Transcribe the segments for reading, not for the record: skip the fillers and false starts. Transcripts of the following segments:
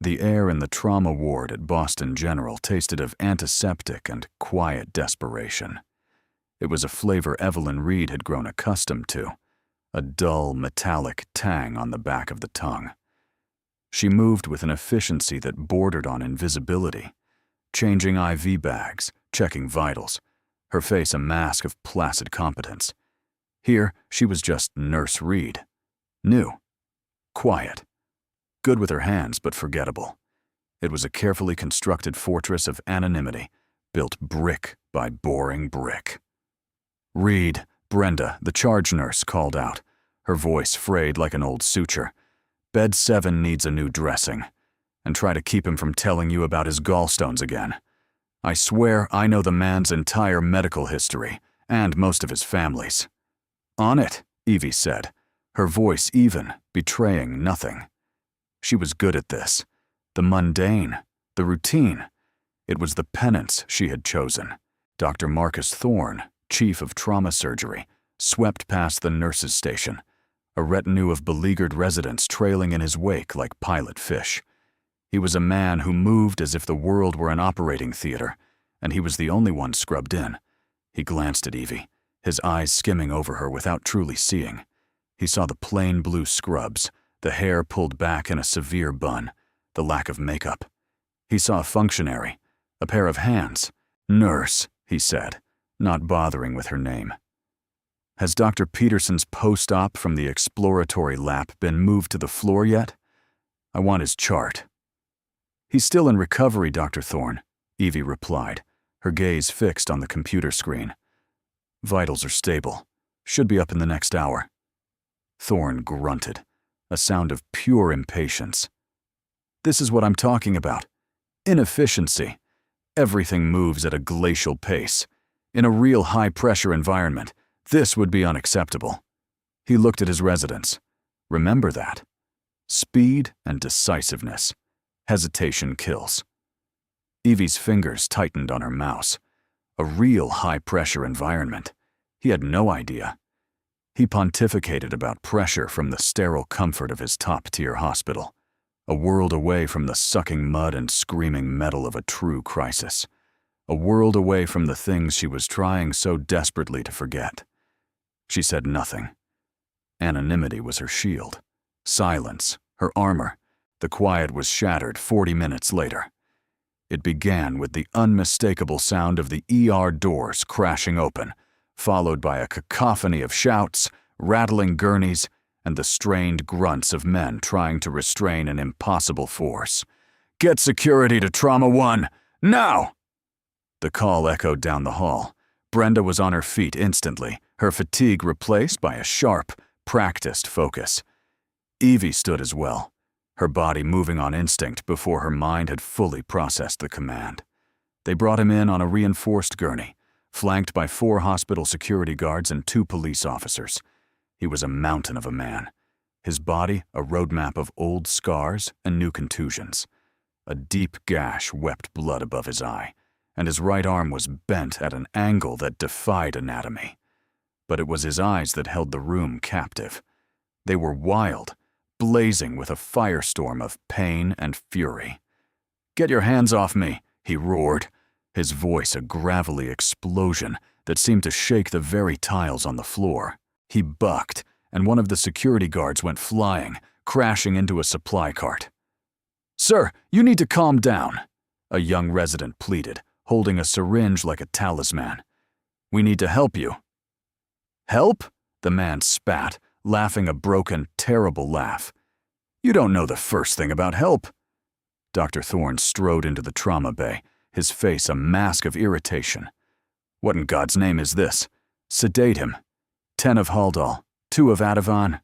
The air in the trauma ward at Boston General tasted of antiseptic and quiet desperation. It was a flavor Evelyn Reed had grown accustomed to, a dull, metallic tang on the back of the tongue. She moved with an efficiency that bordered on invisibility, changing IV bags, checking vitals, her face a mask of placid competence. Here, she was just Nurse Reed. New. Quiet. Good with her hands, but forgettable. It was a carefully constructed fortress of anonymity, built brick by boring brick. "Reed, Brenda, the charge nurse, called out, her voice frayed like an old suture. Bed 7 needs a new dressing. And try to keep him from telling you about his gallstones again. I swear I know the man's entire medical history, and most of his family's." "On it," Evie said, her voice even, betraying nothing. She was good at this. The mundane, the routine. It was the penance she had chosen. Dr. Marcus Thorne, chief of trauma surgery, swept past the nurse's station, a retinue of beleaguered residents trailing in his wake like pilot fish. He was a man who moved as if the world were an operating theater, and he was the only one scrubbed in. He glanced at Evie, his eyes skimming over her without truly seeing. He saw the plain blue scrubs, the hair pulled back in a severe bun, the lack of makeup. He saw a functionary, a pair of hands. "Nurse," he said, not bothering with her name. "Has Dr. Peterson's post-op from the exploratory lap been moved to the floor yet? I want his chart." "He's still in recovery, Dr. Thorne," Evie replied, her gaze fixed on the computer screen. "Vitals are stable. Should be up in the next hour." Thorne grunted, a sound of pure impatience. "This is what I'm talking about. Inefficiency. Everything moves at a glacial pace. In a real high-pressure environment, this would be unacceptable." He looked at his residents. "Remember that. Speed and decisiveness. Hesitation kills." Evie's fingers tightened on her mouse. A real high-pressure environment. He had no idea. He pontificated about pressure from the sterile comfort of his top-tier hospital, a world away from the sucking mud and screaming metal of a true crisis, a world away from the things she was trying so desperately to forget. She said nothing. Anonymity was her shield. Silence, her armor. The quiet was shattered 40 minutes later. It began with the unmistakable sound of the ER doors crashing open, followed by a cacophony of shouts, rattling gurneys, and the strained grunts of men trying to restrain an impossible force. "Get security to Trauma 1, now!" The call echoed down the hall. Brenda was on her feet instantly, her fatigue replaced by a sharp, practiced focus. Evie stood as well, her body moving on instinct before her mind had fully processed the command. They brought him in on a reinforced gurney, flanked by 4 hospital security guards and 2 police officers. He was a mountain of a man, his body a roadmap of old scars and new contusions. A deep gash wept blood above his eye, and his right arm was bent at an angle that defied anatomy. But it was his eyes that held the room captive. They were wild, blazing with a firestorm of pain and fury. "Get your hands off me," he roared, his voice a gravelly explosion that seemed to shake the very tiles on the floor. He bucked, and one of the security guards went flying, crashing into a supply cart. "Sir, you need to calm down," a young resident pleaded, holding a syringe like a talisman. "We need to help you." "Help?" the man spat, laughing a broken, terrible laugh. "You don't know the first thing about help." Dr. Thorne strode into the trauma bay, his face a mask of irritation. "What in God's name is this? Sedate him. 10 of Haldol, 2 of Ativan.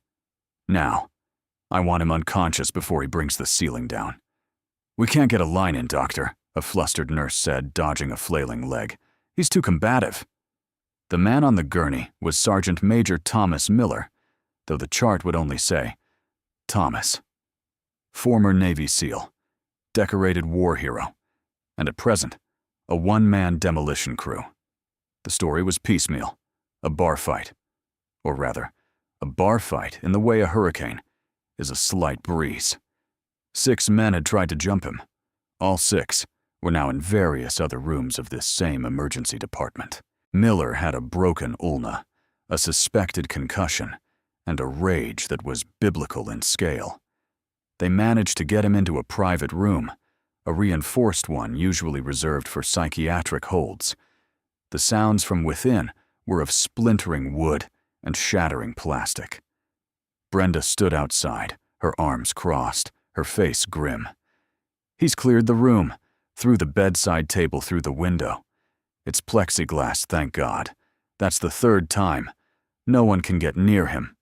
Now. I want him unconscious before he brings the ceiling down." "We can't get a line in, doctor," a flustered nurse said, dodging a flailing leg. "He's too combative." The man on the gurney was Sergeant Major Thomas Miller, though the chart would only say Thomas. Former Navy SEAL, decorated war hero, and at present, a one-man demolition crew. The story was piecemeal, a bar fight. Or rather, a bar fight in the way a hurricane is a slight breeze. 6 men had tried to jump him. All 6 were now in various other rooms of this same emergency department. Miller had a broken ulna, a suspected concussion, and a rage that was biblical in scale. They managed to get him into a private room, a reinforced one usually reserved for psychiatric holds. The sounds from within were of splintering wood and shattering plastic. Brenda stood outside, her arms crossed, her face grim. He's cleared the room, through the bedside table through the window. It's plexiglass, thank God. That's the 3rd time. No one can get near him.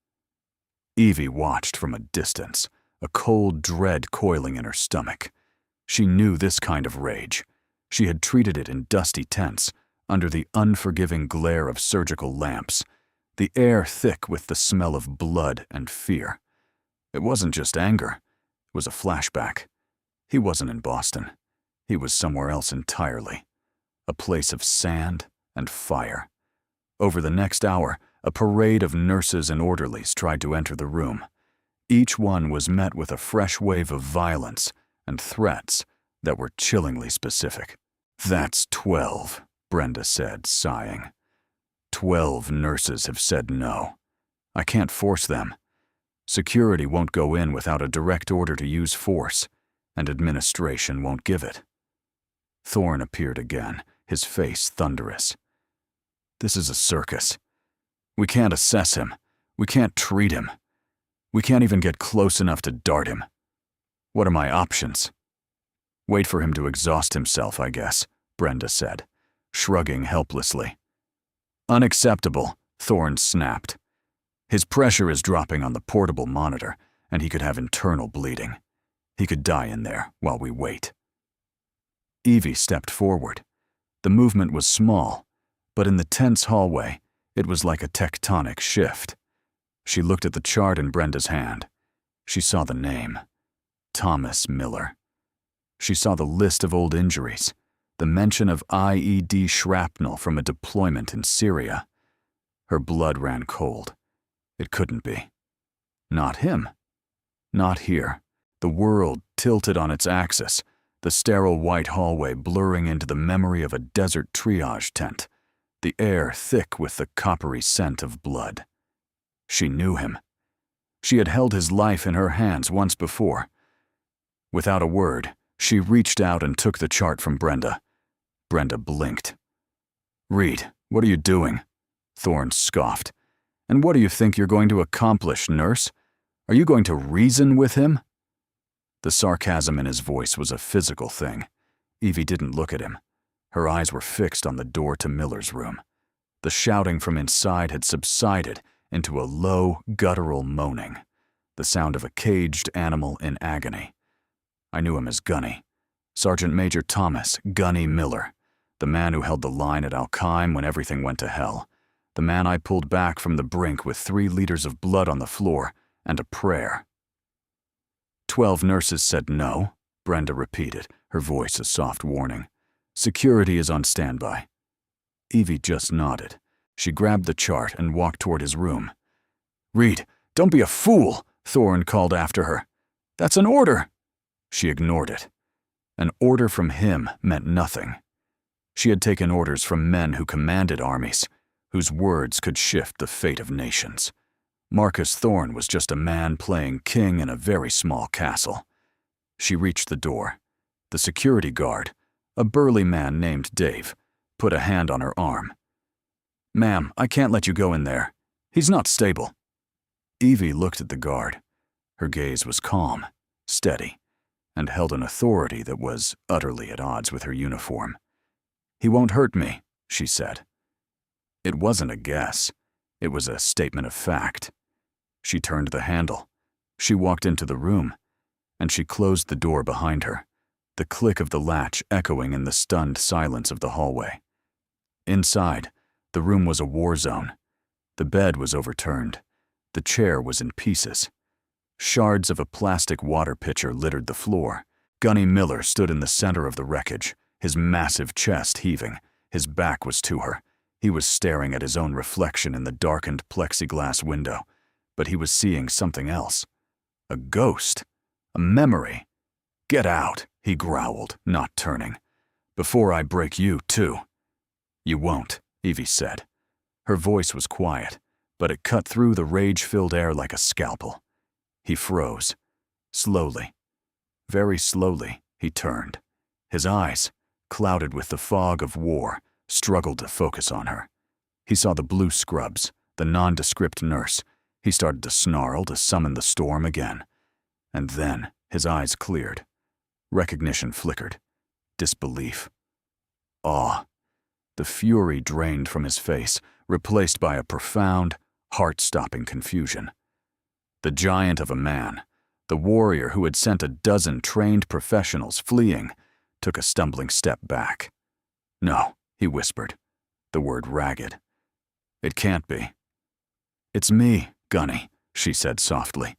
Evie watched from a distance, a cold dread coiling in her stomach. She knew this kind of rage. She had treated it in dusty tents, under the unforgiving glare of surgical lamps, the air thick with the smell of blood and fear. It wasn't just anger. It was a flashback. He wasn't in Boston. He was somewhere else entirely. A place of sand and fire. Over the next hour, a parade of nurses and orderlies tried to enter the room. Each one was met with a fresh wave of violence and threats that were chillingly specific. "That's 12, Brenda said, sighing. 12 nurses have said no. I can't force them. Security won't go in without a direct order to use force, and administration won't give it." Thorne appeared again, his face thunderous. "This is a circus. We can't assess him. We can't treat him. We can't even get close enough to dart him. What are my options?" "Wait for him to exhaust himself, I guess," Brenda said, shrugging helplessly. "Unacceptable," Thorne snapped. "His pressure is dropping on the portable monitor, and he could have internal bleeding. He could die in there while we wait." Evie stepped forward. The movement was small, but in the tense hallway, it was like a tectonic shift. She looked at the chart in Brenda's hand. She saw the name, Thomas Miller. She saw the list of old injuries, the mention of IED shrapnel from a deployment in Syria. Her blood ran cold. It couldn't be. Not him. Not here. The world tilted on its axis, the sterile white hallway blurring into the memory of a desert triage tent, the air thick with the coppery scent of blood. She knew him. She had held his life in her hands once before. Without a word, she reached out and took the chart from Brenda. Brenda blinked. "Reed, what are you doing?" Thorne scoffed. "And what do you think you're going to accomplish, nurse? Are you going to reason with him?" The sarcasm in his voice was a physical thing. Evie didn't look at him. Her eyes were fixed on the door to Miller's room. The shouting from inside had subsided into a low, guttural moaning, the sound of a caged animal in agony. I knew him as Gunny. Sergeant Major Thomas Gunny Miller, the man who held the line at Al-Qaim when everything went to hell, the man I pulled back from the brink with 3 liters of blood on the floor and a prayer. 12 nurses said no, Brenda repeated, her voice a soft warning. "Security is on standby." Evie just nodded. She grabbed the chart and walked toward his room. "Reed, don't be a fool," Thorne called after her. "That's an order." She ignored it. An order from him meant nothing. She had taken orders from men who commanded armies, whose words could shift the fate of nations. Marcus Thorne was just a man playing king in a very small castle. She reached the door. The security guard, a burly man named Dave, put a hand on her arm. "Ma'am, I can't let you go in there. He's not stable." Evie looked at the guard. Her gaze was calm, steady, and held an authority that was utterly at odds with her uniform. "He won't hurt me," she said. It wasn't a guess. It was a statement of fact. She turned the handle. She walked into the room, and she closed the door behind her, the click of the latch echoing in the stunned silence of the hallway. Inside, the room was a war zone. The bed was overturned. The chair was in pieces. Shards of a plastic water pitcher littered the floor. Gunny Miller stood in the center of the wreckage, his massive chest heaving. His back was to her. He was staring at his own reflection in the darkened plexiglass window, but he was seeing something else. A ghost. A memory. "Get out," he growled, not turning. "Before I break you, too." "You won't," Evie said. Her voice was quiet, but it cut through the rage-filled air like a scalpel. He froze. Slowly, very slowly, he turned. His eyes, clouded with the fog of war, struggled to focus on her. He saw the blue scrubs, the nondescript nurse. He started to snarl to summon the storm again. And then his eyes cleared. Recognition flickered. Disbelief. Awe. The fury drained from his face, replaced by a profound, heart-stopping confusion. The giant of a man, the warrior who had sent a dozen trained professionals fleeing, took a stumbling step back. "No," he whispered, the word ragged. "It can't be." "It's me, Gunny," she said softly,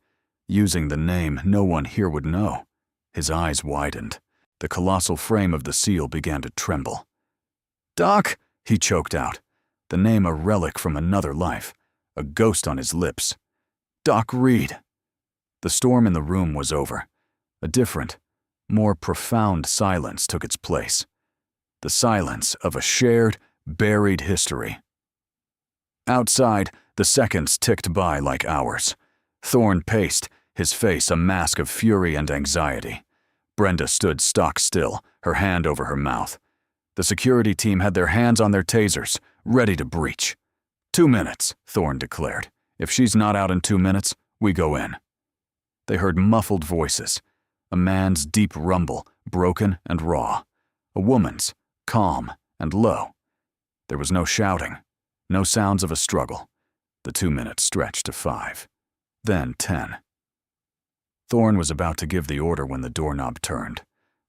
using the name no one here would know. His eyes widened. The colossal frame of the seal began to tremble. "Doc," he choked out, the name a relic from another life, a ghost on his lips. "Doc Reed." The storm in the room was over. A different, more profound silence took its place. The silence of a shared, buried history. Outside, the seconds ticked by like hours. Thorne paced, his face a mask of fury and anxiety. Brenda stood stock still, her hand over her mouth. The security team had their hands on their tasers, ready to breach. 2 minutes, Thorne declared. "If she's not out in 2 minutes, we go in." They heard muffled voices. A man's deep rumble, broken and raw. A woman's, calm and low. There was no shouting, no sounds of a struggle. The 2 minutes stretched to 5, then 10. Thorne was about to give the order when the doorknob turned.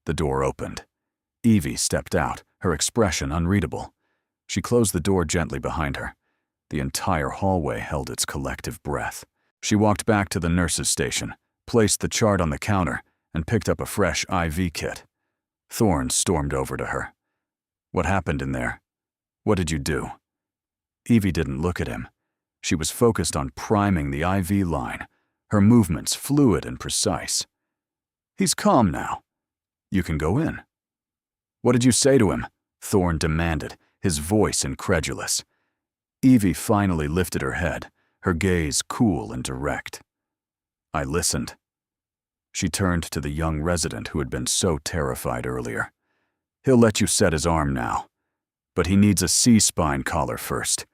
The door opened. Evie stepped out, her expression unreadable. She closed the door gently behind her. The entire hallway held its collective breath. She walked back to the nurse's station, placed the chart on the counter, and picked up a fresh IV kit. Thorne stormed over to her. "What happened in there? What did you do?" Evie didn't look at him. She was focused on priming the IV line, her movements fluid and precise. "He's calm now. You can go in." "What did you say to him?" Thorne demanded, his voice incredulous. Evie finally lifted her head, her gaze cool and direct. "I listened." She turned to the young resident who had been so terrified earlier. "He'll let you set his arm now. But he needs a C-spine collar first.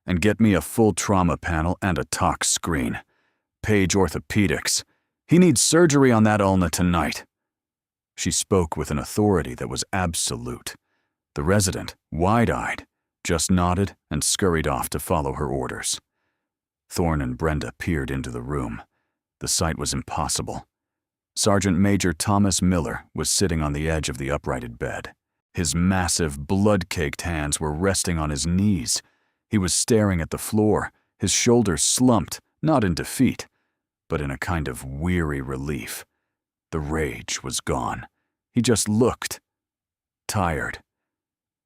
And get me a full trauma panel and a tox screen. Page Orthopedics. He needs surgery on that ulna tonight." She spoke with an authority that was absolute. The resident, wide-eyed, just nodded and scurried off to follow her orders. Thorne and Brenda peered into the room. The sight was impossible. Sergeant Major Thomas Miller was sitting on the edge of the uprighted bed. His massive, blood-caked hands were resting on his knees. He was staring at the floor, his shoulders slumped, not in defeat, but in a kind of weary relief. The rage was gone. He just looked. Tired.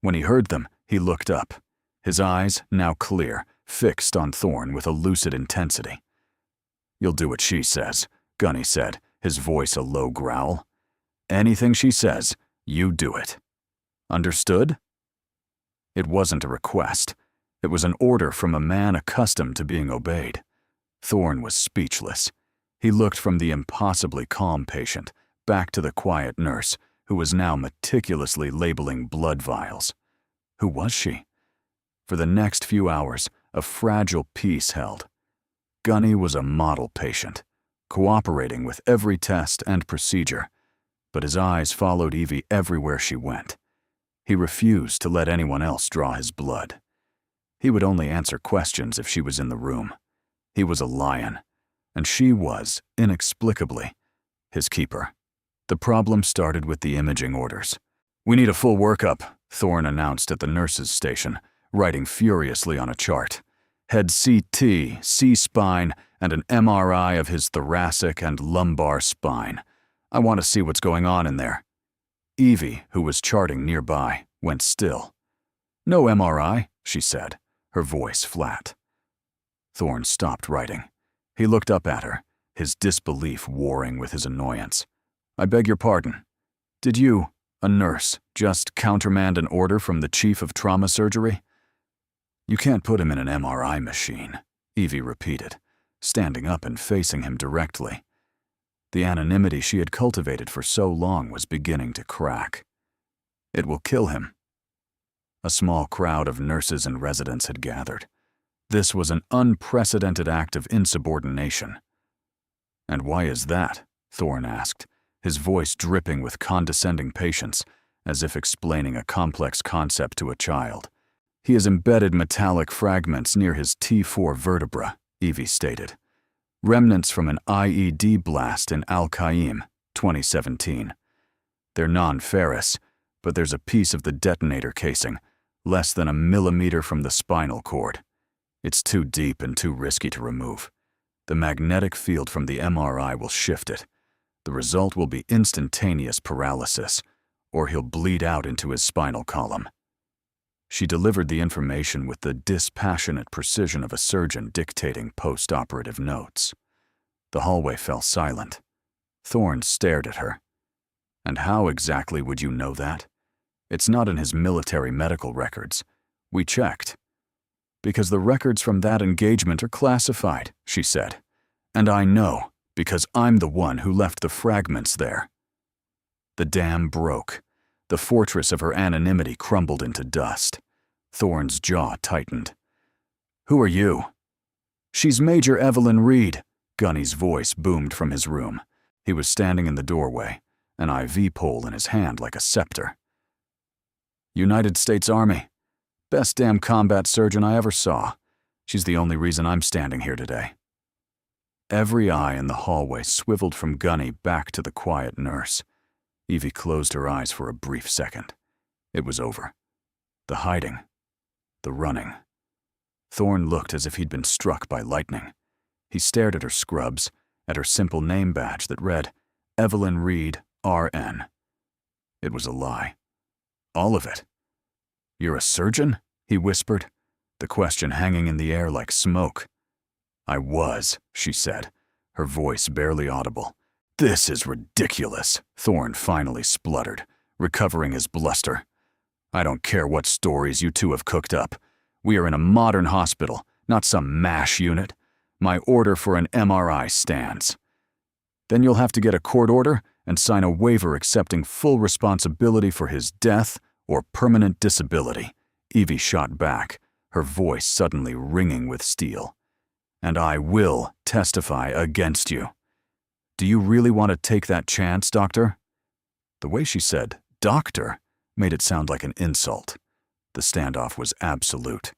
When he heard them, he looked up, his eyes, now clear, fixed on Thorne with a lucid intensity. "You'll do what she says," Gunny said, his voice a low growl. "Anything she says, you do it. Understood?" It wasn't a request. It was an order from a man accustomed to being obeyed. Thorne was speechless. He looked from the impossibly calm patient back to the quiet nurse, who was now meticulously labeling blood vials. Who was she? For the next few hours, a fragile peace held. Gunny was a model patient, cooperating with every test and procedure, but his eyes followed Evie everywhere she went. He refused to let anyone else draw his blood. He would only answer questions if she was in the room. He was a lion, and she was, inexplicably, his keeper. The problem started with the imaging orders. "We need a full workup," Thorne announced at the nurse's station, writing furiously on a chart. "Head CT, C-spine, and an MRI of his thoracic and lumbar spine. I want to see what's going on in there." Evie, who was charting nearby, went still. "No MRI," she said, her voice flat. Thorne stopped writing. He looked up at her, his disbelief warring with his annoyance. I beg your pardon. Did you, a nurse, just countermand an order from the chief of trauma surgery? You can't put him in an MRI machine, Evie repeated, standing up and facing him directly. The anonymity she had cultivated for so long was beginning to crack. It will kill him. A small crowd of nurses and residents had gathered. This was an unprecedented act of insubordination. And why is that? Thorne asked, his voice dripping with condescending patience, as if explaining a complex concept to a child. He has embedded metallic fragments near his T4 vertebra, Evie stated. Remnants from an IED blast in Al-Qaim, 2017. They're non-ferrous, but there's a piece of the detonator casing, less than a millimeter from the spinal cord. It's too deep and too risky to remove. The magnetic field from the MRI will shift it. The result will be instantaneous paralysis, or he'll bleed out into his spinal column. She delivered the information with the dispassionate precision of a surgeon dictating post-operative notes. The hallway fell silent. Thorne stared at her. And how exactly would you know that? It's not in his military medical records. We checked. Because the records from that engagement are classified, she said. And I know, because I'm the one who left the fragments there. The dam broke. The fortress of her anonymity crumbled into dust. Thorne's jaw tightened. Who are you? She's Major Evelyn Reed, Gunny's voice boomed from his room. He was standing in the doorway, an IV pole in his hand like a scepter. United States Army. Best damn combat surgeon I ever saw. She's the only reason I'm standing here today. Every eye in the hallway swiveled from Gunny back to the quiet nurse. Evie closed her eyes for a brief second. It was over. The hiding. The running. Thorne looked as if he'd been struck by lightning. He stared at her scrubs, at her simple name badge that read, Evelyn Reed, RN. It was a lie. All of it. You're a surgeon? He whispered, the question hanging in the air like smoke. I was, she said, her voice barely audible. This is ridiculous, Thorne finally spluttered, recovering his bluster. I don't care what stories you two have cooked up. We are in a modern hospital, not some MASH unit. My order for an MRI stands. Then you'll have to get a court order and sign a waiver accepting full responsibility for his death or permanent disability, Evie shot back, her voice suddenly ringing with steel. And I will testify against you. Do you really want to take that chance, Doctor? The way she said, Doctor, made it sound like an insult. The standoff was absolute.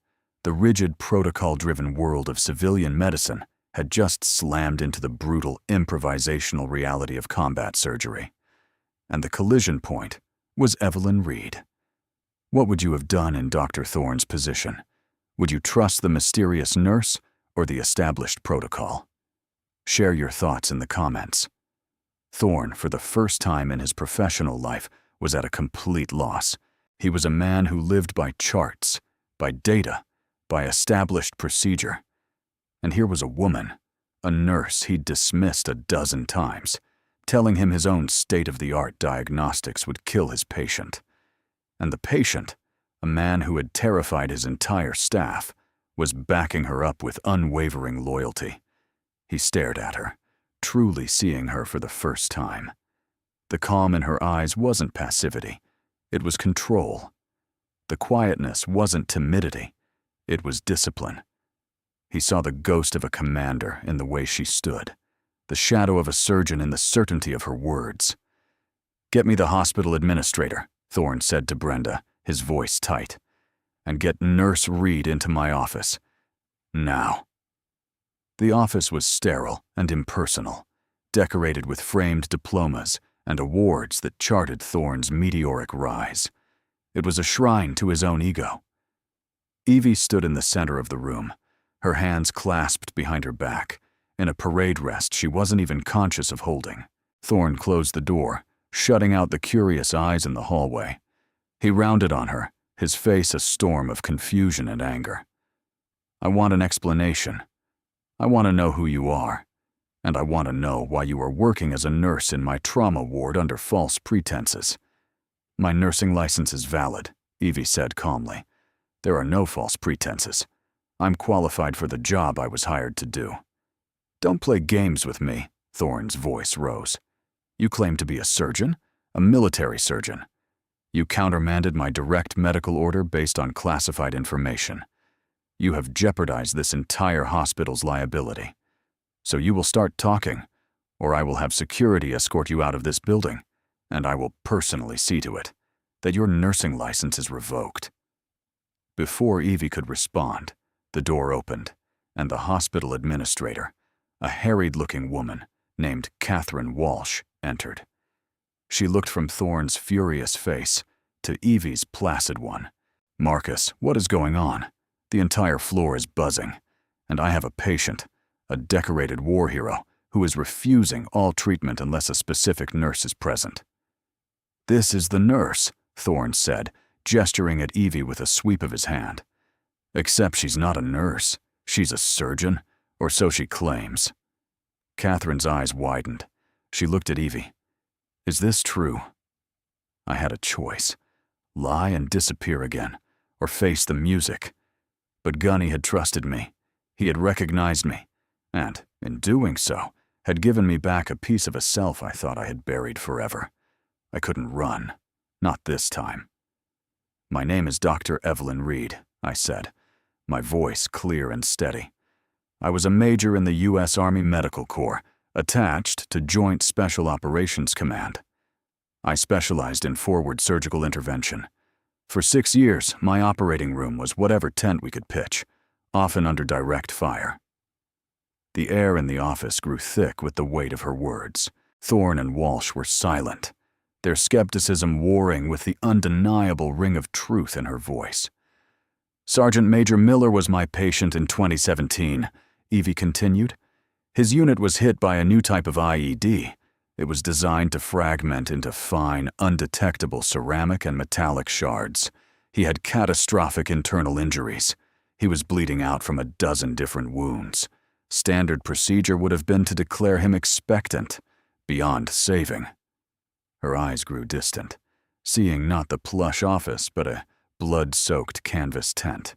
The rigid, protocol-driven world of civilian medicine had just slammed into the brutal, improvisational reality of combat surgery. And the collision point was Evelyn Reed. What would you have done in Dr. Thorne's position? Would you trust the mysterious nurse or the established protocol? Share your thoughts in the comments. Thorne, for the first time in his professional life, was at a complete loss. He was a man who lived by charts, by data, by established procedure. And here was a woman, a nurse he'd dismissed a dozen times, telling him his own state-of-the-art diagnostics would kill his patient. And the patient, a man who had terrified his entire staff, was backing her up with unwavering loyalty. He stared at her, truly seeing her for the first time. The calm in her eyes wasn't passivity, it was control. The quietness wasn't timidity, it was discipline. He saw the ghost of a commander in the way she stood, the shadow of a surgeon in the certainty of her words. Get me the hospital administrator, Thorne said to Brenda, his voice tight. And get Nurse Reed into my office. Now. The office was sterile and impersonal, decorated with framed diplomas and awards that charted Thorne's meteoric rise. It was a shrine to his own ego. Evie stood in the center of the room, her hands clasped behind her back, in a parade rest she wasn't even conscious of holding. Thorne closed the door, shutting out the curious eyes in the hallway. He rounded on her, his face a storm of confusion and anger. I want an explanation. I want to know who you are. And I want to know why you are working as a nurse in my trauma ward under false pretenses." "My nursing license is valid," Evie said calmly. "There are no false pretenses. I'm qualified for the job I was hired to do." "Don't play games with me," Thorne's voice rose. "You claim to be a surgeon, a military surgeon. You countermanded my direct medical order based on classified information. You have jeopardized this entire hospital's liability. So you will start talking, or I will have security escort you out of this building, and I will personally see to it that your nursing license is revoked." Before Evie could respond, the door opened, and the hospital administrator, a harried-looking woman named Catherine Walsh, entered. She looked from Thorne's furious face to Evie's placid one. "Marcus, what is going on? The entire floor is buzzing, and I have a patient, a decorated war hero, who is refusing all treatment unless a specific nurse is present." "This is the nurse," Thorne said, gesturing at Evie with a sweep of his hand. "Except she's not a nurse. She's a surgeon, or so she claims." Catherine's eyes widened. She looked at Evie. "Is this true?" I had a choice. Lie and disappear again, or face the music. But Gunny had trusted me. He had recognized me, and, in doing so, had given me back a piece of a self I thought I had buried forever. I couldn't run. Not this time. "My name is Dr. Evelyn Reed," I said, my voice clear and steady. "I was a major in the U.S. Army Medical Corps, attached to Joint Special Operations Command. I specialized in forward surgical intervention. For 6 years, my operating room was whatever tent we could pitch, often under direct fire." The air in the office grew thick with the weight of her words. Thorne and Walsh were silent, their skepticism warring with the undeniable ring of truth in her voice. "Sergeant Major Miller was my patient in 2017, Evie continued. "His unit was hit by a new type of IED. It was designed to fragment into fine, undetectable ceramic and metallic shards. He had catastrophic internal injuries. He was bleeding out from a dozen different wounds. Standard procedure would have been to declare him expectant, beyond saving." Her eyes grew distant, seeing not the plush office but a blood-soaked canvas tent.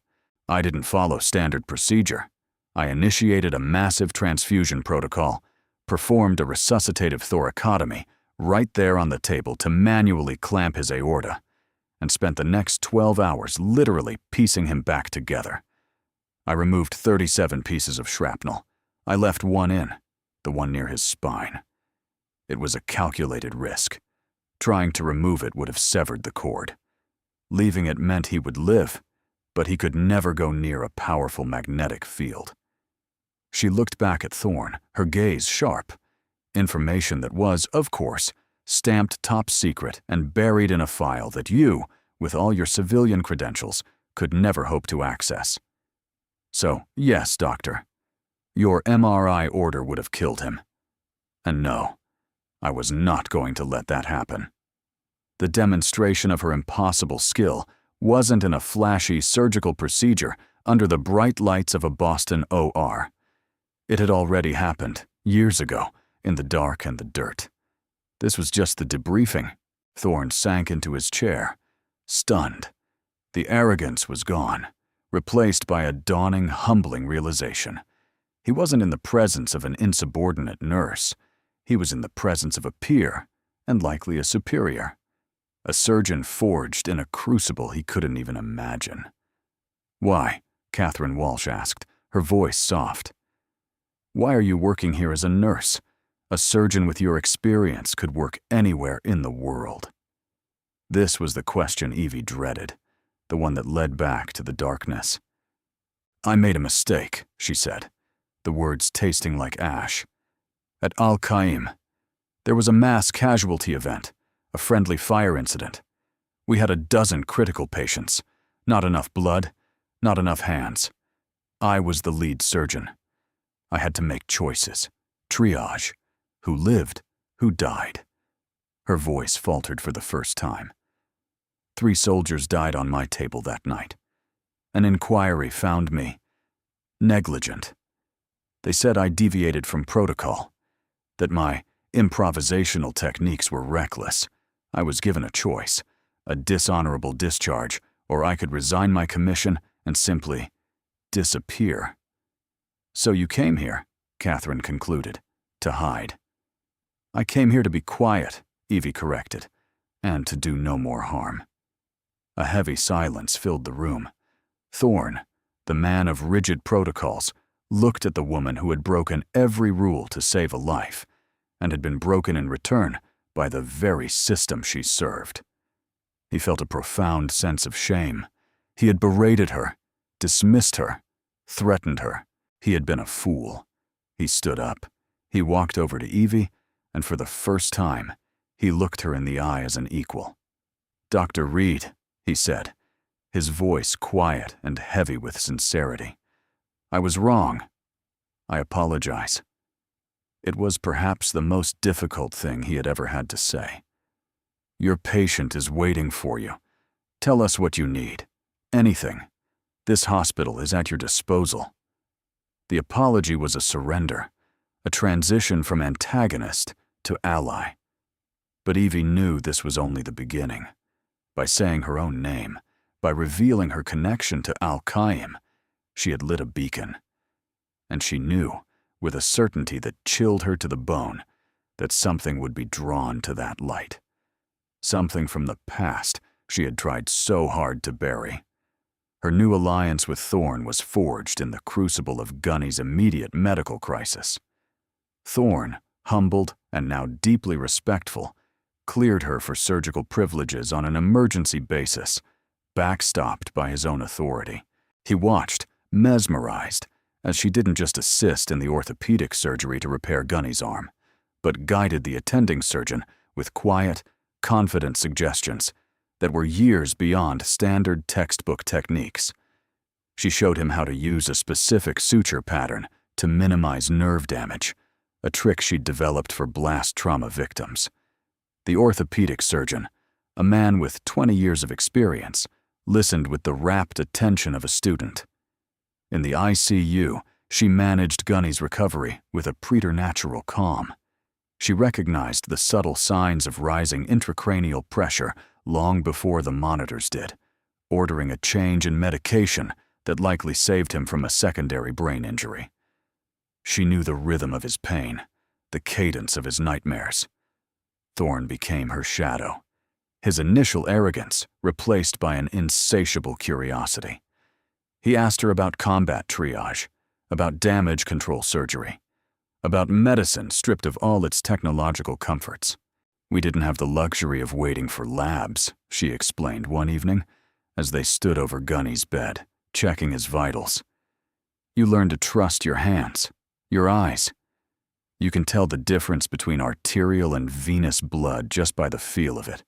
"I didn't follow standard procedure. I initiated a massive transfusion protocol, performed a resuscitative thoracotomy right there on the table to manually clamp his aorta, and spent the next 12 hours literally piecing him back together. I removed 37 pieces of shrapnel. I left one in, the one near his spine. It was a calculated risk. Trying to remove it would have severed the cord. Leaving it meant he would live, but he could never go near a powerful magnetic field." She looked back at Thorne, her gaze sharp. Information that was, of course, stamped top secret and buried in a file that you, with all your civilian credentials, could never hope to access. "So, yes, doctor. Your MRI order would have killed him. And no, I was not going to let that happen." The demonstration of her impossible skill wasn't in a flashy surgical procedure under the bright lights of a Boston OR. It had already happened, years ago, in the dark and the dirt. This was just the debriefing. Thorne sank into his chair, stunned. The arrogance was gone, replaced by a dawning, humbling realization. He wasn't in the presence of an insubordinate nurse. He was in the presence of a peer, and likely a superior. A surgeon forged in a crucible he couldn't even imagine. "Why?" Catherine Walsh asked, her voice soft. "Why are you working here as a nurse? A surgeon with your experience could work anywhere in the world." This was the question Evie dreaded, the one that led back to the darkness. "I made a mistake," she said, the words tasting like ash. "At Al-Qaim, there was a mass casualty event, a friendly fire incident. We had a dozen critical patients, not enough blood, not enough hands. I was the lead surgeon. I had to make choices, triage, who lived, who died." Her voice faltered for the first time. 3 soldiers died on my table that night. An inquiry found me negligent. They said I deviated from protocol, that my improvisational techniques were reckless. I was given a choice, a dishonorable discharge, or I could resign my commission and simply disappear. "So you came here," Catherine concluded, "to hide." "I came here to be quiet," Evie corrected, "and to do no more harm." A heavy silence filled the room. Thorne, the man of rigid protocols, looked at the woman who had broken every rule to save a life, and had been broken in return by the very system she served. He felt a profound sense of shame. He had berated her, dismissed her, threatened her. He had been a fool. He stood up. He walked over to Evie, and for the first time, he looked her in the eye as an equal. "Dr. Reed," he said, his voice quiet and heavy with sincerity. "I was wrong. I apologize." It was perhaps the most difficult thing he had ever had to say. "Your patient is waiting for you. Tell us what you need. Anything. This hospital is at your disposal." The apology was a surrender, a transition from antagonist to ally. But Evie knew this was only the beginning. By saying her own name, by revealing her connection to Al-Qaim, she had lit a beacon. And she knew, with a certainty that chilled her to the bone, that something would be drawn to that light. Something from the past she had tried so hard to bury. Her new alliance with Thorne was forged in the crucible of Gunny's immediate medical crisis. Thorne, humbled and now deeply respectful, cleared her for surgical privileges on an emergency basis, backstopped by his own authority. He watched, mesmerized, as she didn't just assist in the orthopedic surgery to repair Gunny's arm, but guided the attending surgeon with quiet, confident suggestions that were years beyond standard textbook techniques. She showed him how to use a specific suture pattern to minimize nerve damage, a trick she'd developed for blast trauma victims. The orthopedic surgeon, a man with 20 years of experience, listened with the rapt attention of a student. In the ICU, she managed Gunny's recovery with a preternatural calm. She recognized the subtle signs of rising intracranial pressure long before the monitors did, ordering a change in medication that likely saved him from a secondary brain injury. She knew the rhythm of his pain, the cadence of his nightmares. Thorne became her shadow, his initial arrogance replaced by an insatiable curiosity. He asked her about combat triage, about damage control surgery, about medicine stripped of all its technological comforts. "We didn't have the luxury of waiting for labs," she explained one evening, as they stood over Gunny's bed, checking his vitals. "You learn to trust your hands, your eyes. You can tell the difference between arterial and venous blood just by the feel of it.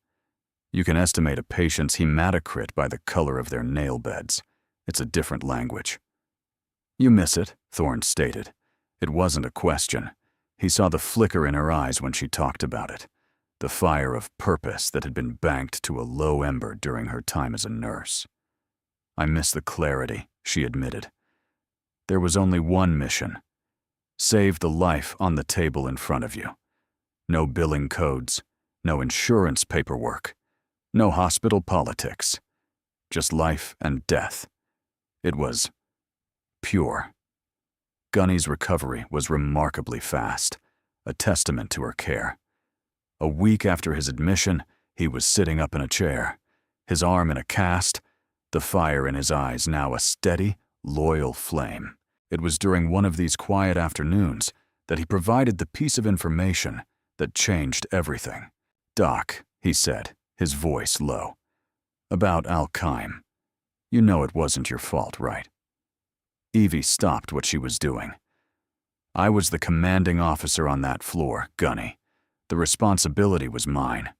You can estimate a patient's hematocrit by the color of their nail beds. It's a different language." "You miss it," Thorne stated. It wasn't a question. He saw the flicker in her eyes when she talked about it, the fire of purpose that had been banked to a low ember during her time as a nurse. "I miss the clarity," she admitted. There was only one mission. Save the life on the table in front of you. No billing codes, no insurance paperwork, no hospital politics. Just life and death. It was pure. Gunny's recovery was remarkably fast, a testament to her care. A week after his admission, he was sitting up in a chair, his arm in a cast, the fire in his eyes now a steady, loyal flame. It was during one of these quiet afternoons that he provided the piece of information that changed everything. "Doc," he said, his voice low, "about Al-Qaim. You know it wasn't your fault, right?" Evie stopped what she was doing. "I was the commanding officer on that floor, Gunny. The responsibility was mine."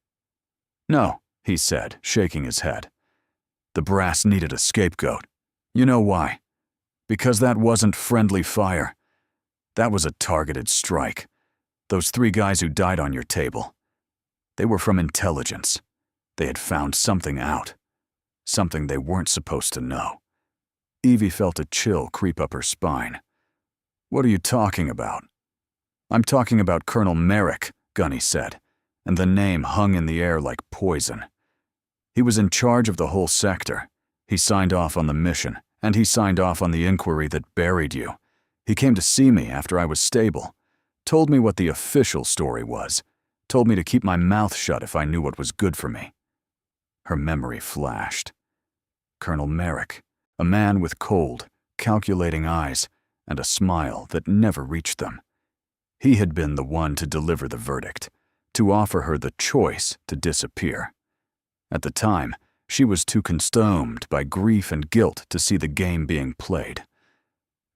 "No," he said, shaking his head. "The brass needed a scapegoat. You know why? Because that wasn't friendly fire. That was a targeted strike. Those 3 guys who died on your table. They were from intelligence. They had found something out. Something they weren't supposed to know." Evie felt a chill creep up her spine. "What are you talking about?" "I'm talking about Colonel Merrick," Gunny said, and the name hung in the air like poison. "He was in charge of the whole sector. He signed off on the mission, and he signed off on the inquiry that buried you. He came to see me after I was stable, told me what the official story was, told me to keep my mouth shut if I knew what was good for me." Her memory flashed. Colonel Merrick, a man with cold, calculating eyes and a smile that never reached them. He had been the one to deliver the verdict, to offer her the choice to disappear. At the time, she was too consumed by grief and guilt to see the game being played.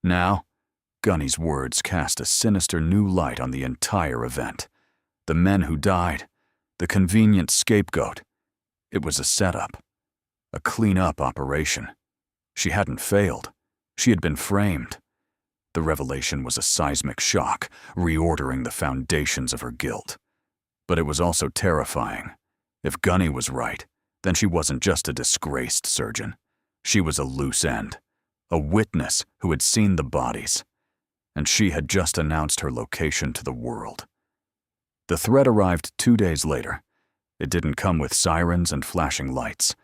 Now, Gunny's words cast a sinister new light on the entire event. The men who died, the convenient scapegoat. It was a setup, a clean-up operation. She hadn't failed. She had been framed. The revelation was a seismic shock, reordering the foundations of her guilt. But it was also terrifying. If Gunny was right, then she wasn't just a disgraced surgeon. She was a loose end, a witness who had seen the bodies. And she had just announced her location to the world. The threat arrived 2 days later. It didn't come with sirens and flashing lights.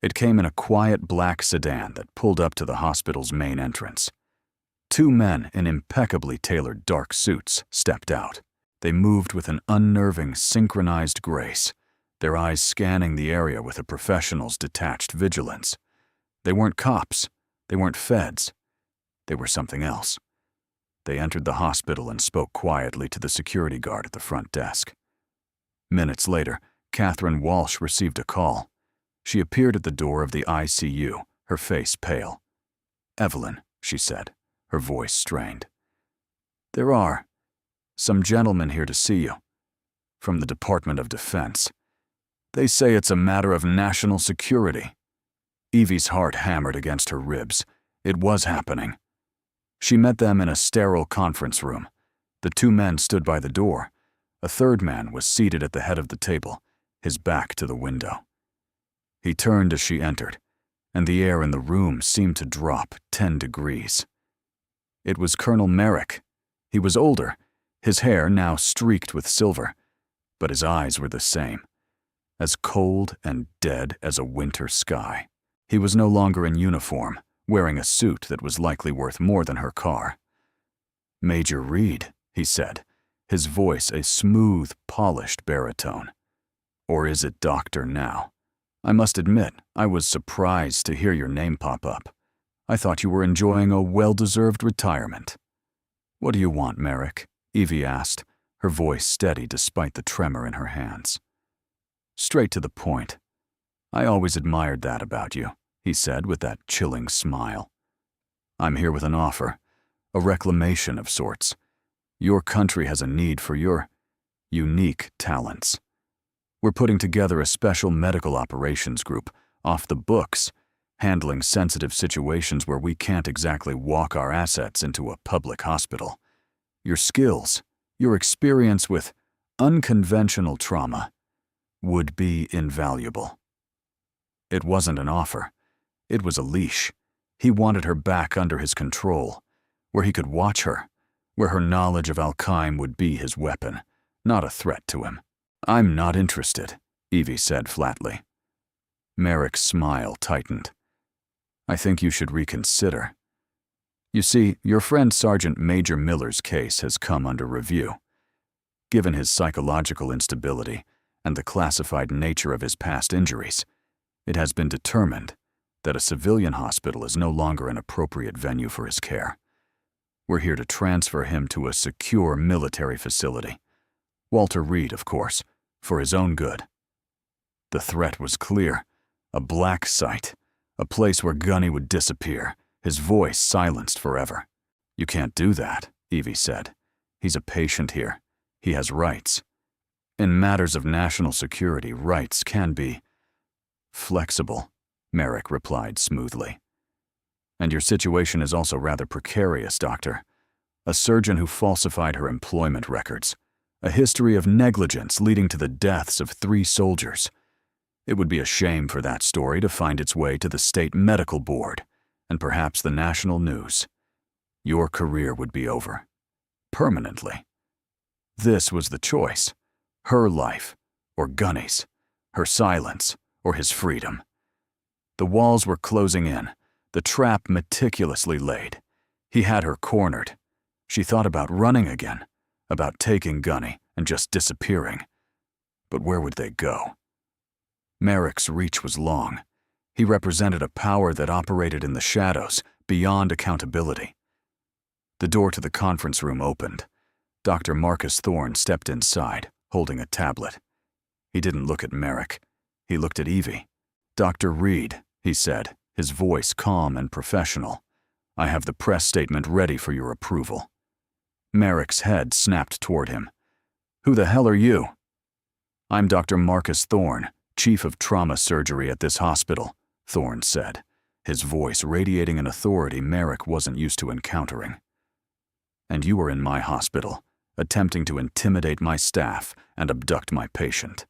It came in a quiet black sedan that pulled up to the hospital's main entrance. 2 men in impeccably tailored dark suits stepped out. They moved with an unnerving, synchronized grace, their eyes scanning the area with a professional's detached vigilance. They weren't cops. They weren't feds. They were something else. They entered the hospital and spoke quietly to the security guard at the front desk. Minutes later, Catherine Walsh received a call. She appeared at the door of the ICU, her face pale. "Evelyn," she said, her voice strained. "There are some gentlemen here to see you, from the Department of Defense. They say it's a matter of national security." Evie's heart hammered against her ribs. It was happening. She met them in a sterile conference room. The 2 men stood by the door. A 3rd man was seated at the head of the table, his back to the window. He turned as she entered, and the air in the room seemed to drop 10 degrees. It was Colonel Merrick. He was older, his hair now streaked with silver, but his eyes were the same, as cold and dead as a winter sky. He was no longer in uniform, wearing a suit that was likely worth more than her car. "Major Reed," he said, his voice a smooth, polished baritone. "Or is it Doctor now? I must admit, I was surprised to hear your name pop up. I thought you were enjoying a well-deserved retirement." "What do you want, Merrick?" Evie asked, her voice steady despite the tremor in her hands. "Straight to the point. I always admired that about you," he said with that chilling smile. "I'm here with an offer, a reclamation of sorts. Your country has a need for your unique talents. We're putting together a special medical operations group, off the books, handling sensitive situations where we can't exactly walk our assets into a public hospital. Your skills, your experience with unconventional trauma would be invaluable." It wasn't an offer. It was a leash. He wanted her back under his control, where he could watch her, where her knowledge of Al-Qaim would be his weapon, not a threat to him. "I'm not interested," Evie said flatly. Merrick's smile tightened. "I think you should reconsider. You see, your friend Sergeant Major Miller's case has come under review. Given his psychological instability and the classified nature of his past injuries, it has been determined that a civilian hospital is no longer an appropriate venue for his care. We're here to transfer him to a secure military facility. Walter Reed, of course, for his own good." The threat was clear. A black site, a place where Gunny would disappear, his voice silenced forever. "You can't do that," Evie said. "He's a patient here. He has rights. In matters of national security, rights can be flexible," Merrick replied smoothly. "And your situation is also rather precarious, Doctor. A surgeon who falsified her employment records. A history of negligence leading to the deaths of 3 soldiers. It would be a shame for that story to find its way to the state medical board, and perhaps the national news. Your career would be over. Permanently. This was the choice. Her life, or Gunny's. Her silence, or his freedom. The walls were closing in, the trap meticulously laid. He had her cornered. She thought about running again, about taking Gunny and just disappearing. But where would they go? Merrick's reach was long. He represented a power that operated in the shadows, beyond accountability. The door to the conference room opened. Dr. Marcus Thorne stepped inside, holding a tablet. He didn't look at Merrick. He looked at Evie. "Dr. Reed," he said, his voice calm and professional. "I have the press statement ready for your approval." Merrick's head snapped toward him. "Who the hell are you?" "I'm Dr. Marcus Thorne, Chief of Trauma Surgery at this hospital," Thorne said, his voice radiating an authority Merrick wasn't used to encountering. "And you were in my hospital, attempting to intimidate my staff and abduct my patient."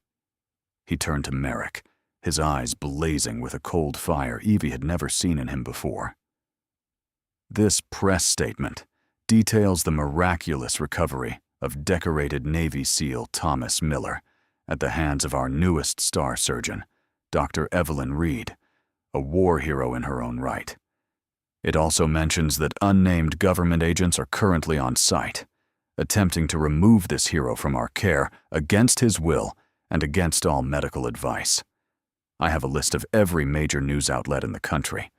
He turned to Merrick, his eyes blazing with a cold fire Evie had never seen in him before. "This press statement details the miraculous recovery of decorated Navy SEAL Thomas Miller at the hands of our newest star surgeon, Dr. Evelyn Reed, a war hero in her own right. It also mentions that unnamed government agents are currently on site, attempting to remove this hero from our care against his will and against all medical advice. I have a list of every major news outlet in the country.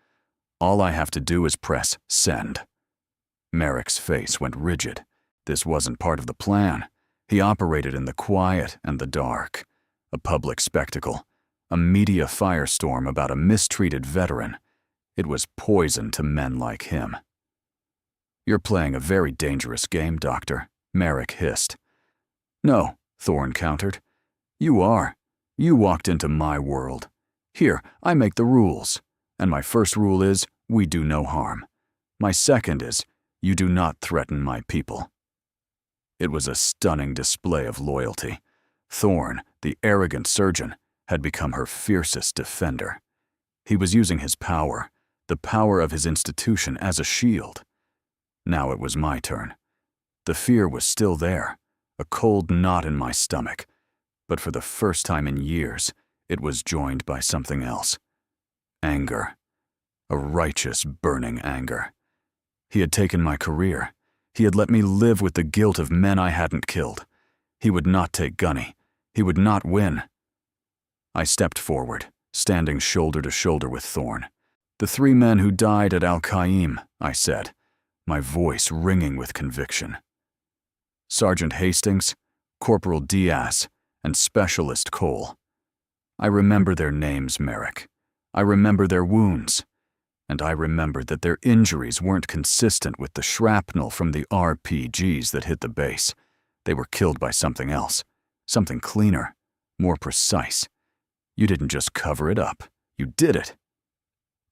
All I have to do is press send." Merrick's face went rigid. This wasn't part of the plan. He operated in the quiet and the dark. A public spectacle. A media firestorm about a mistreated veteran. It was poison to men like him. "You're playing a very dangerous game, Doctor," Merrick hissed. "No," Thorne countered. "You are. You walked into my world. Here, I make the rules. And my first rule is, we do no harm. My second is, you do not threaten my people." It was a stunning display of loyalty. Thorne, the arrogant surgeon, had become her fiercest defender. He was using his power, the power of his institution, as a shield. Now it was my turn. The fear was still there, a cold knot in my stomach, but for the first time in years, it was joined by something else. Anger. A righteous, burning anger. He had taken my career. He had let me live with the guilt of men I hadn't killed. He would not take Gunny. He would not win. I stepped forward, standing shoulder to shoulder with Thorne. "The 3 men who died at Al-Qaim," I said, my voice ringing with conviction. "Sergeant Hastings, Corporal Diaz, and Specialist Cole. I remember their names, Merrick. I remember their wounds. And I remembered that their injuries weren't consistent with the shrapnel from the RPGs that hit the base. They were killed by something else, something cleaner, more precise. You didn't just cover it up. You did it."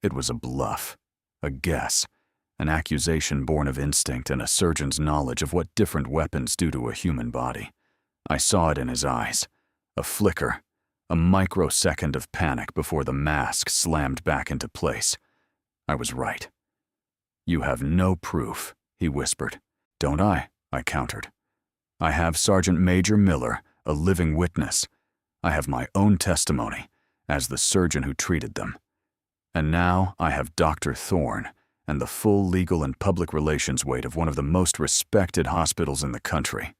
It was a bluff, a guess, an accusation born of instinct and a surgeon's knowledge of what different weapons do to a human body. I saw it in his eyes, a flicker, a microsecond of panic before the mask slammed back into place. I was right. "You have no proof," he whispered. "Don't I?" I countered. "I have Sergeant Major Miller, a living witness. I have my own testimony, as the surgeon who treated them. And now I have Dr. Thorne, and the full legal and public relations weight of one of the most respected hospitals in the country.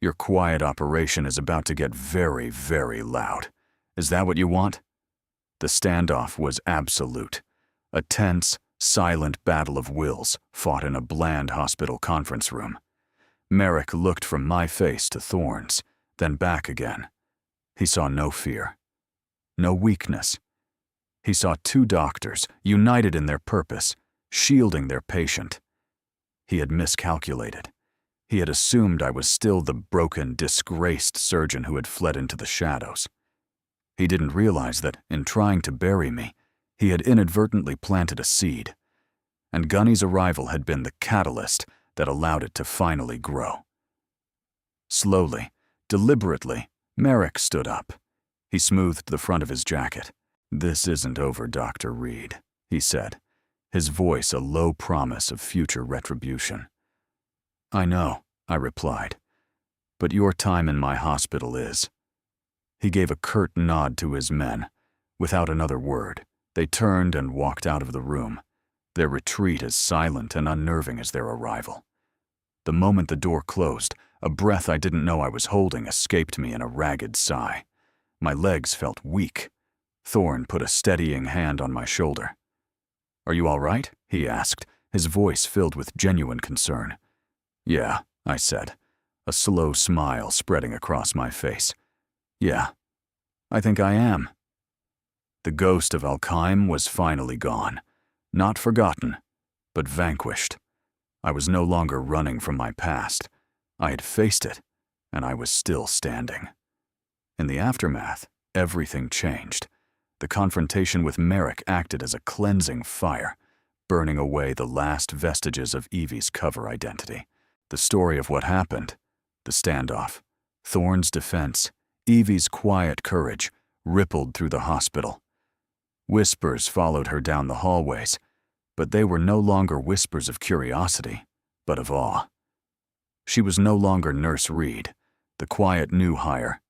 Your quiet operation is about to get very, very loud. Is that what you want?" The standoff was absolute. A tense, silent battle of wills fought in a bland hospital conference room. Merrick looked from my face to Thorne's, then back again. He saw no fear, no weakness. He saw 2 doctors, united in their purpose, shielding their patient. He had miscalculated. He had assumed I was still the broken, disgraced surgeon who had fled into the shadows. He didn't realize that, in trying to bury me, he had inadvertently planted a seed, and Gunny's arrival had been the catalyst that allowed it to finally grow. Slowly, deliberately, Merrick stood up. He smoothed the front of his jacket. "This isn't over, Dr. Reed," he said, his voice a low promise of future retribution. "I know," I replied. But your time in my hospital is." He gave a curt nod to his men. Without another word, they turned and walked out of the room, their retreat as silent and unnerving as their arrival. The moment the door closed, a breath I didn't know I was holding escaped me in a ragged sigh. My legs felt weak. Thorne put a steadying hand on my shoulder. "Are you all right?" he asked, his voice filled with genuine concern. "Yeah," I said, a slow smile spreading across my face. "Yeah, I think I am." The ghost of Alkheim was finally gone. Not forgotten, but vanquished. I was no longer running from my past. I had faced it, and I was still standing. In the aftermath, everything changed. The confrontation with Merrick acted as a cleansing fire, burning away the last vestiges of Evie's cover identity. The story of what happened, the standoff, Thorne's defense, Evie's quiet courage, rippled through the hospital. Whispers followed her down the hallways, but they were no longer whispers of curiosity, but of awe. She was no longer Nurse Reed, the quiet new hire.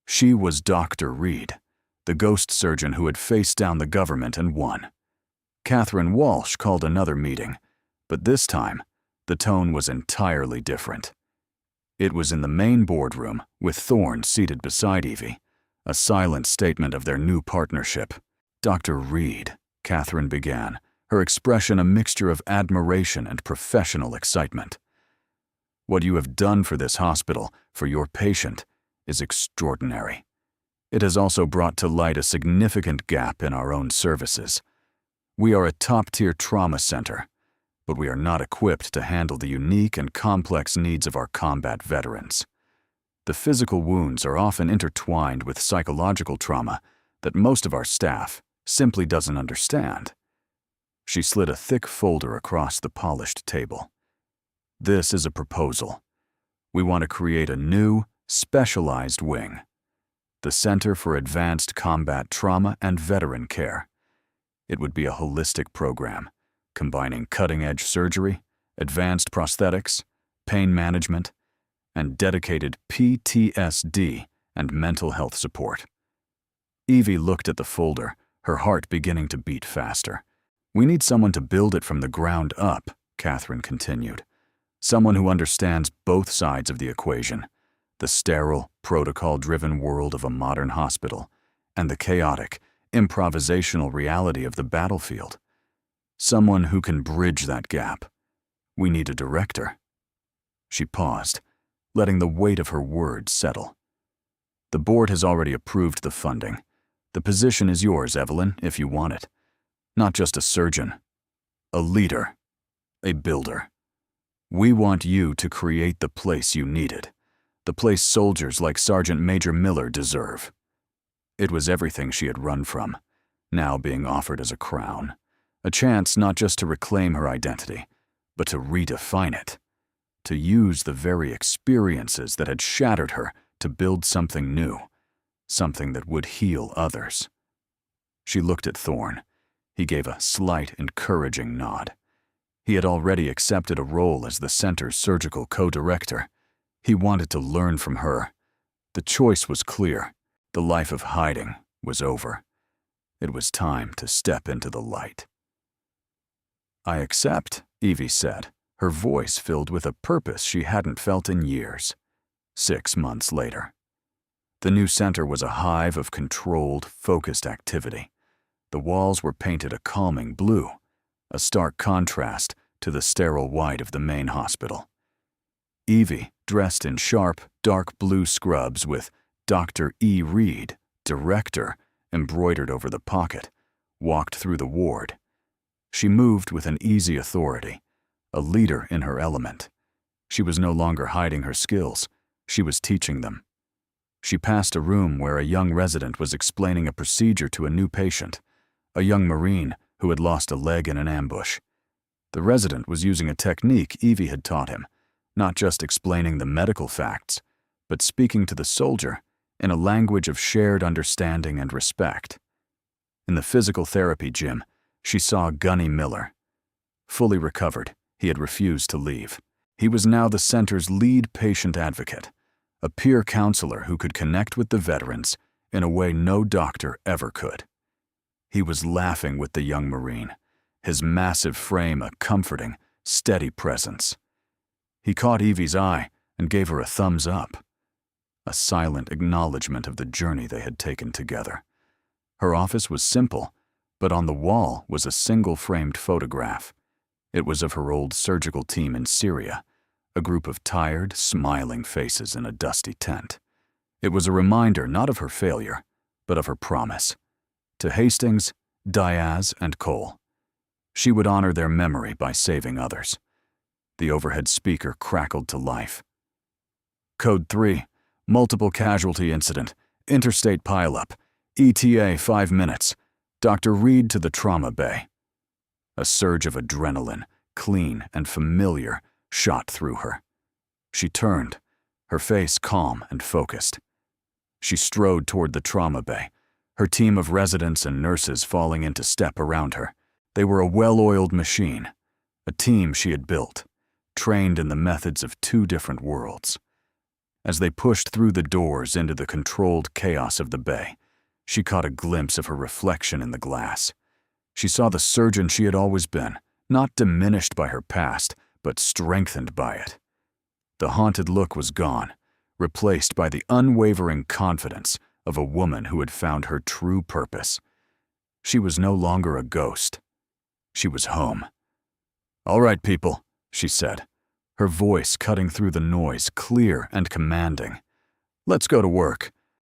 She was Dr. Reed, the ghost surgeon who had faced down the government and won. Catherine Walsh called another meeting, but this time, the tone was entirely different. It was in the main boardroom, with Thorne seated beside Evie, a silent statement of their new partnership. "Dr. Reed," Catherine began, her expression a mixture of admiration and professional excitement. "What you have done for this hospital, for your patient, is extraordinary. It has also brought to light a significant gap in our own services. We are a top-tier trauma center, but we are not equipped to handle the unique and complex needs of our combat veterans. The physical wounds are often intertwined with psychological trauma that most of our staff simply doesn't understand." She slid a thick folder across the polished table. "This is a proposal. We want to create a new, specialized wing. The Center for Advanced Combat Trauma and Veteran Care. It would be a holistic program, combining cutting-edge surgery, advanced prosthetics, pain management, and dedicated PTSD and mental health support." Evie looked at the folder, her heart beginning to beat faster. "We need someone to build it from the ground up," Catherine continued. "Someone who understands both sides of the equation, the sterile, protocol-driven world of a modern hospital, and the chaotic, improvisational reality of the battlefield. Someone who can bridge that gap. We need a director." She paused, letting the weight of her words settle. "The board has already approved the funding. The position is yours, Evelyn, if you want it. Not just a surgeon, a leader, a builder. We want you to create the place you needed, the place soldiers like Sergeant Major Miller deserve." It was everything she had run from, now being offered as a crown, a chance not just to reclaim her identity, but to redefine it, to use the very experiences that had shattered her to build something new, something that would heal others. She looked at Thorne. He gave a slight, encouraging nod. He had already accepted a role as the center's surgical co-director. He wanted to learn from her. The choice was clear. The life of hiding was over. It was time to step into the light. "I accept," Evie said, her voice filled with a purpose she hadn't felt in years. 6 months later. The new center was a hive of controlled, focused activity. The walls were painted a calming blue, a stark contrast to the sterile white of the main hospital. Evie, dressed in sharp, dark blue scrubs with Dr. E. Reed, Director, embroidered over the pocket, walked through the ward. She moved with an easy authority, a leader in her element. She was no longer hiding her skills, she was teaching them. She passed a room where a young resident was explaining a procedure to a new patient, a young Marine who had lost a leg in an ambush. The resident was using a technique Evie had taught him, not just explaining the medical facts, but speaking to the soldier in a language of shared understanding and respect. In the physical therapy gym, she saw Gunny Miller. Fully recovered, he had refused to leave. He was now the center's lead patient advocate, a peer counselor who could connect with the veterans in a way no doctor ever could. He was laughing with the young Marine, his massive frame a comforting, steady presence. He caught Evie's eye and gave her a thumbs up, a silent acknowledgement of the journey they had taken together. Her office was simple, but on the wall was a single-framed photograph. It was of her old surgical team in Syria, a group of tired, smiling faces in a dusty tent. It was a reminder not of her failure, but of her promise. To Hastings, Diaz, and Cole. She would honor their memory by saving others. The overhead speaker crackled to life. Code 3, multiple casualty incident, interstate pileup, ETA 5 minutes, Dr. Reed to the trauma bay. A surge of adrenaline, clean and familiar, shot through her. She turned, her face calm and focused. She strode toward the trauma bay, her team of residents and nurses falling into step around her. They were a well-oiled machine, a team she had built, trained in the methods of 2 different worlds. As they pushed through the doors into the controlled chaos of the bay, she caught a glimpse of her reflection in the glass. She saw the surgeon she had always been, not diminished by her past, but strengthened by it. The haunted look was gone, replaced by the unwavering confidence of a woman who had found her true purpose. She was no longer a ghost. She was home. "All right, people," she said, her voice cutting through the noise, clear and commanding. "Let's go to work."